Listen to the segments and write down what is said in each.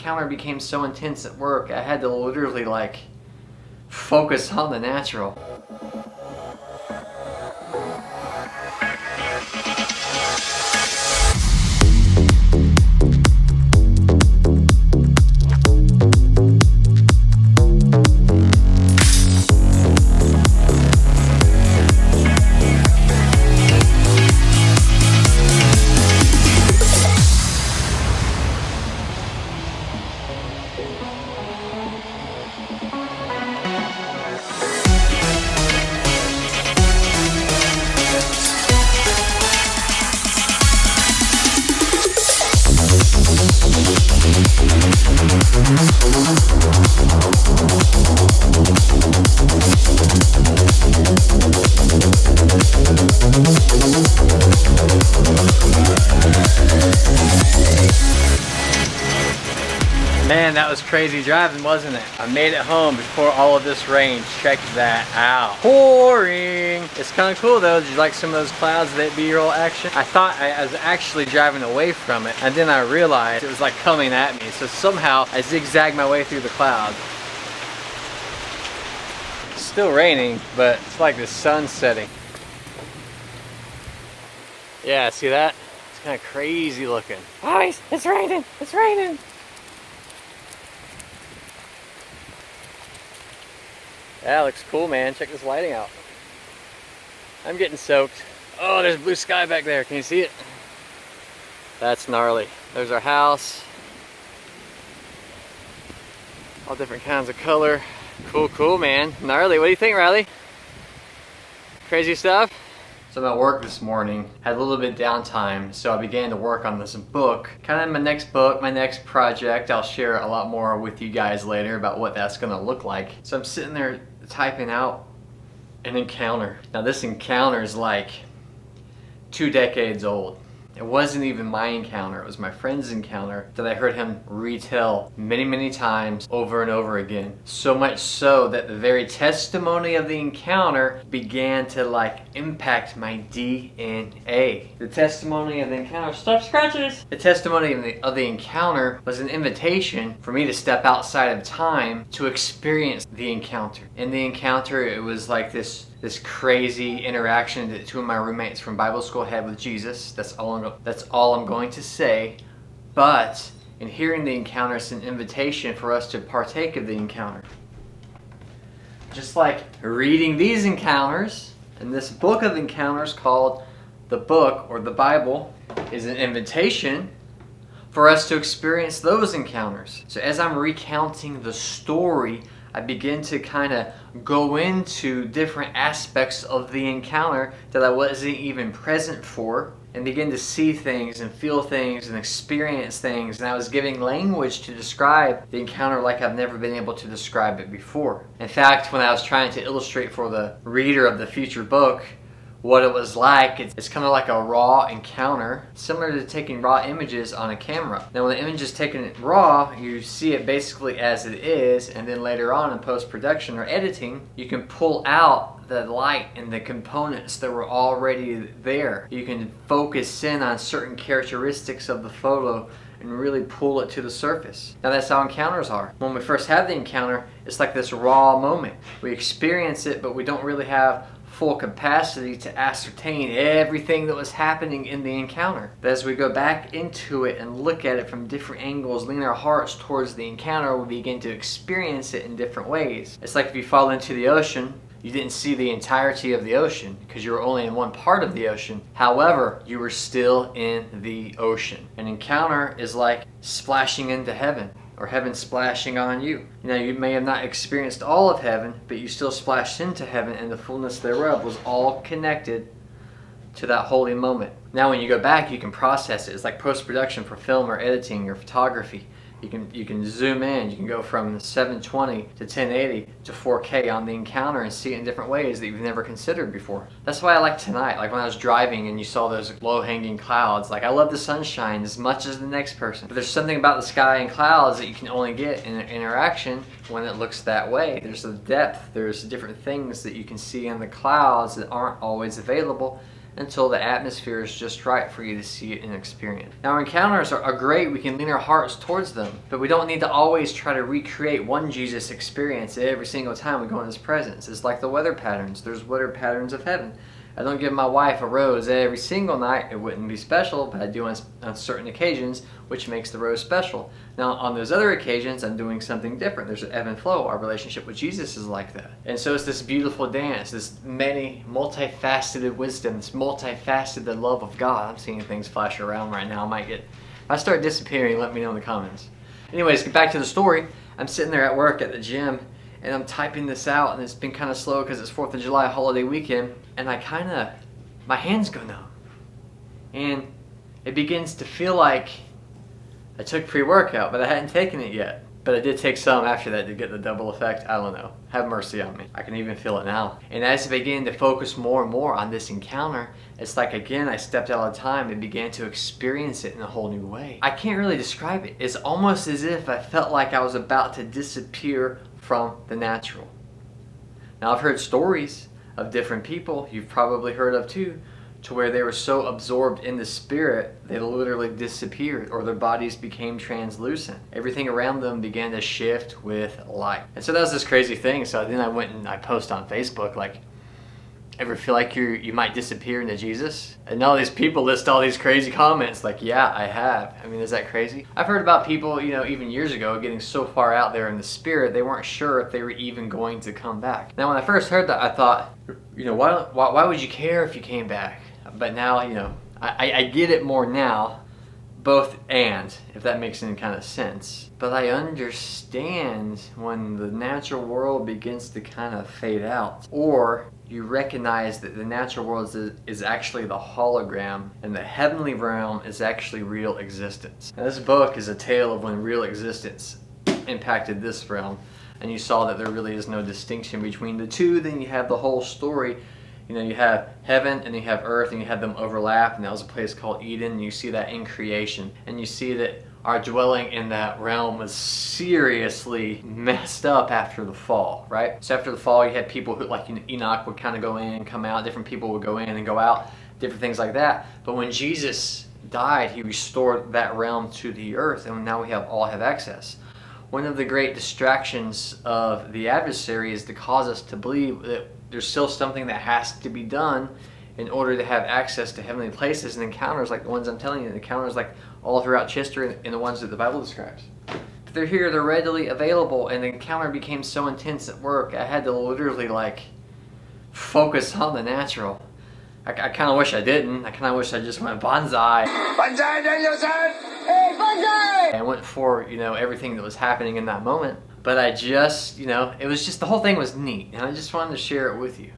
encounter became so intense at work, I had to literally like focus on the natural. Man, that was crazy driving, wasn't it? I made it home before all of this rain. Check that out. Pouring! It's kind of cool though. Did you like some of those clouds, that B-roll action? I thought I was actually driving away from it, and then I realized it was like coming at me. So somehow I zigzagged my way through the clouds. It's still raining, but it's like the sun setting. Yeah, see that? It's kind of crazy looking. Oh, it's raining! It's raining! Yeah, looks cool, man. Check this lighting out. I'm getting soaked. Oh, there's blue sky back there. Can you see it? That's gnarly. There's our house. All different kinds of color. Cool, cool, man. Gnarly. What do you think, Riley? Crazy stuff? So I'm at work this morning, had a little bit of downtime, so I began to work on this book. Kind of my next book, my next project. I'll share a lot more with you guys later about what that's gonna look like. So I'm sitting there typing out an encounter. Now this encounter is like 2 decades old. It wasn't even my encounter, it was my friend's encounter that I heard him retell many, many times over and over again. So much so that the very testimony of the encounter began to like impact my DNA. The testimony of the encounter, stop scratches! The testimony of the encounter was an invitation for me to step outside of time to experience the encounter. In the encounter, it was like this crazy interaction that 2 of my roommates from Bible school had with Jesus. That's all I'm going to say. But in hearing the encounter, it's an invitation for us to partake of the encounter. Just like reading these encounters, and this book of encounters called the book or the Bible is an invitation for us to experience those encounters. So as I'm recounting the story, I begin to kind of go into different aspects of the encounter that I wasn't even present for, and begin to see things and feel things and experience things. And I was giving language to describe the encounter like I've never been able to describe it before. In fact, when I was trying to illustrate for the reader of the future book what it was like, it's kind of like a raw encounter, similar to taking raw images on a camera. Now when the image is taken raw, you see it basically as it is, and then later on in post-production or editing, you can pull out the light and the components that were already there. You can focus in on certain characteristics of the photo and really pull it to the surface. Now that's how encounters are. When we first have the encounter, it's like this raw moment. We experience it, but we don't really have full capacity to ascertain everything that was happening in the encounter. But as we go back into it and look at it from different angles, lean our hearts towards the encounter, we begin to experience it in different ways. It's like if you fall into the ocean, you didn't see the entirety of the ocean because you were only in one part of the ocean. However, you were still in the ocean. An encounter is like splashing into heaven, or heaven splashing on you. You know, you may have not experienced all of heaven, but you still splashed into heaven, and the fullness thereof was all connected to that holy moment. Now when you go back, you can process it. It's like post-production for film or editing or photography. You can zoom in, you can go from 720 to 1080 to 4K on the encounter and see it in different ways that you've never considered before. That's why I like tonight. Like when I was driving and you saw those low-hanging clouds, like I love the sunshine as much as the next person. But there's something about the sky and clouds that you can only get in an interaction when it looks that way. There's a depth, there's different things that you can see in the clouds that aren't always available until the atmosphere is just right for you to see it and experience. Now, our encounters are great. We can lean our hearts towards them, but we don't need to always try to recreate one Jesus experience every single time we go in His presence. It's like the weather patterns. There's weather patterns of heaven. I don't give my wife a rose every single night. It wouldn't be special, but I do on certain occasions, which makes the rose special. Now, on those other occasions, I'm doing something different. There's an ebb and flow. Our relationship with Jesus is like that. And so it's this beautiful dance, this many multifaceted wisdom, this multifaceted love of God. I'm seeing things flash around right now. If I start disappearing, let me know in the comments. Anyways, get back to the story. I'm sitting there at work at the gym, and I'm typing this out, and it's been kind of slow because it's 4th of July holiday weekend, and my hands go numb. And it begins to feel like I took pre-workout, but I hadn't taken it yet. But I did take some after that to get the double effect. I don't know. Have mercy on me. I can even feel it now. And as I began to focus more and more on this encounter, it's like, again, I stepped out of time and began to experience it in a whole new way. I can't really describe it. It's almost as if I felt like I was about to disappear from the natural. Now, I've heard stories of different people, you've probably heard of too, to where they were so absorbed in the spirit, they literally disappeared, or their bodies became translucent. Everything around them began to shift with light. And so that was this crazy thing. So then I went and I post on Facebook, like, ever feel like you might disappear into Jesus? And all these people list all these crazy comments, like, yeah, I have. I mean, is that crazy? I've heard about people, even years ago, getting so far out there in the spirit, they weren't sure if they were even going to come back. Now, when I first heard that, I thought, why would you care if you came back? But now, I get it more now, both and, if that makes any kind of sense. But I understand when the natural world begins to kind of fade out, or you recognize that the natural world is actually the hologram, and the heavenly realm is actually real existence. Now, this book is a tale of when real existence impacted this realm, and you saw that there really is no distinction between the two. Then you have the whole story. You have heaven and you have earth, and you have them overlap, and that was a place called Eden, and you see that in creation. And you see that our dwelling in that realm was seriously messed up after the fall, right? So after the fall, you had people who, like Enoch, would kind of go in and come out. Different people would go in and go out, different things like that. But when Jesus died, He restored that realm to the earth, and now we all have access. One of the great distractions of the adversary is to cause us to believe that there's still something that has to be done in order to have access to heavenly places and encounters like the ones I'm telling you, encounters like all throughout history and the ones that the Bible describes. But they're here, they're readily available, and the encounter became so intense at work, I had to literally focus on the natural. I kind of wish I didn't. I kind of wish I just went bonsai. Bonsai, Daniel-san! Hey, bonsai! And went for, everything that was happening in that moment. But I just, it was just, the whole thing was neat. And I just wanted to share it with you,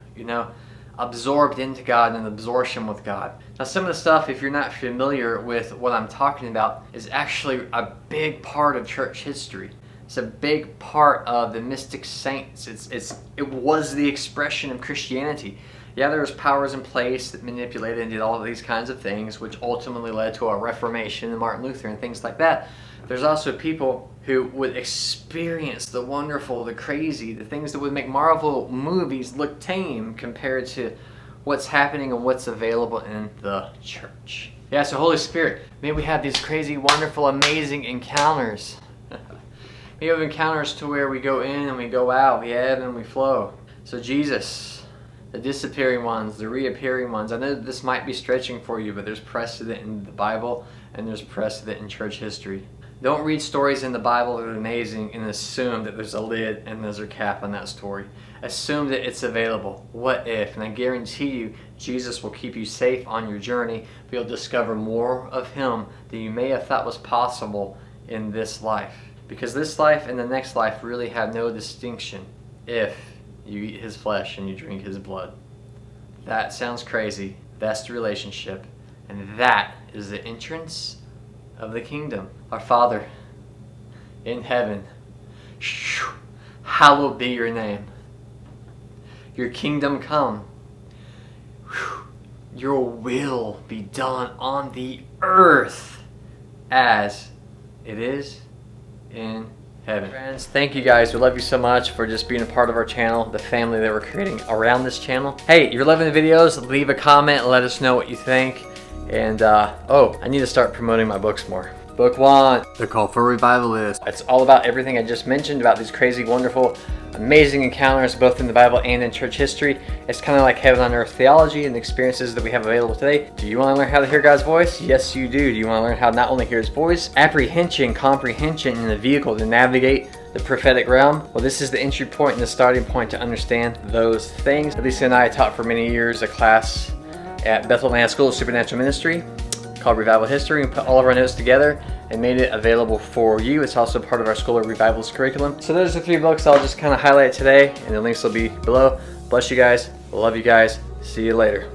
absorbed into God and absorption with God. Now, some of the stuff, if you're not familiar with what I'm talking about, is actually a big part of church history. It's a big part of the mystic saints. It was the expression of Christianity. Yeah, there was powers in place that manipulated and did all of these kinds of things, which ultimately led to a Reformation and Martin Luther and things like that. There's also people who would experience the wonderful, the crazy, the things that would make Marvel movies look tame compared to what's happening and what's available in the church. Yeah, so Holy Spirit, may we have these crazy, wonderful, amazing encounters. We have encounters to where we go in and we go out, we ebb and we flow. So Jesus, the disappearing ones, the reappearing ones. I know this might be stretching for you, but there's precedent in the Bible and there's precedent in church history. Don't read stories in the Bible that are amazing and assume that there's a lid and there's a cap on that story. Assume that it's available. What if? And I guarantee you, Jesus will keep you safe on your journey, but you'll discover more of Him than you may have thought was possible in this life. Because this life and the next life really have no distinction if you eat His flesh and you drink His blood. That sounds crazy. That's the relationship. And that is the entrance of the kingdom. Our Father in heaven, hallowed be your name. Your kingdom come. Your will be done on the earth as it is in heaven. Friends, thank you guys. We love you so much for just being a part of our channel, the family that we're creating around this channel. Hey, if you're loving the videos, leave a comment and let us know what you think. And oh, I need to start promoting my books more. Book 1, The Call for Revivalist. It's all about everything I just mentioned about these crazy, wonderful, amazing encounters both in the Bible and in church history. It's kind of like heaven on earth theology and the experiences that we have available today. Do you want to learn how to hear God's voice? Yes, you do. Do you want to learn how to not only hear His voice, apprehension, comprehension in the vehicle to navigate the prophetic realm? Well, this is the entry point and the starting point to understand those things. Lisa and I taught for many years a class at Bethel Land School of Supernatural Ministry called Revival History. We put all of our notes together and made it available for you. It's also part of our School of Revivalist curriculum. So those are the 3 books I'll just kind of highlight today, and the links will be below. Bless you guys. Love you guys. See you later.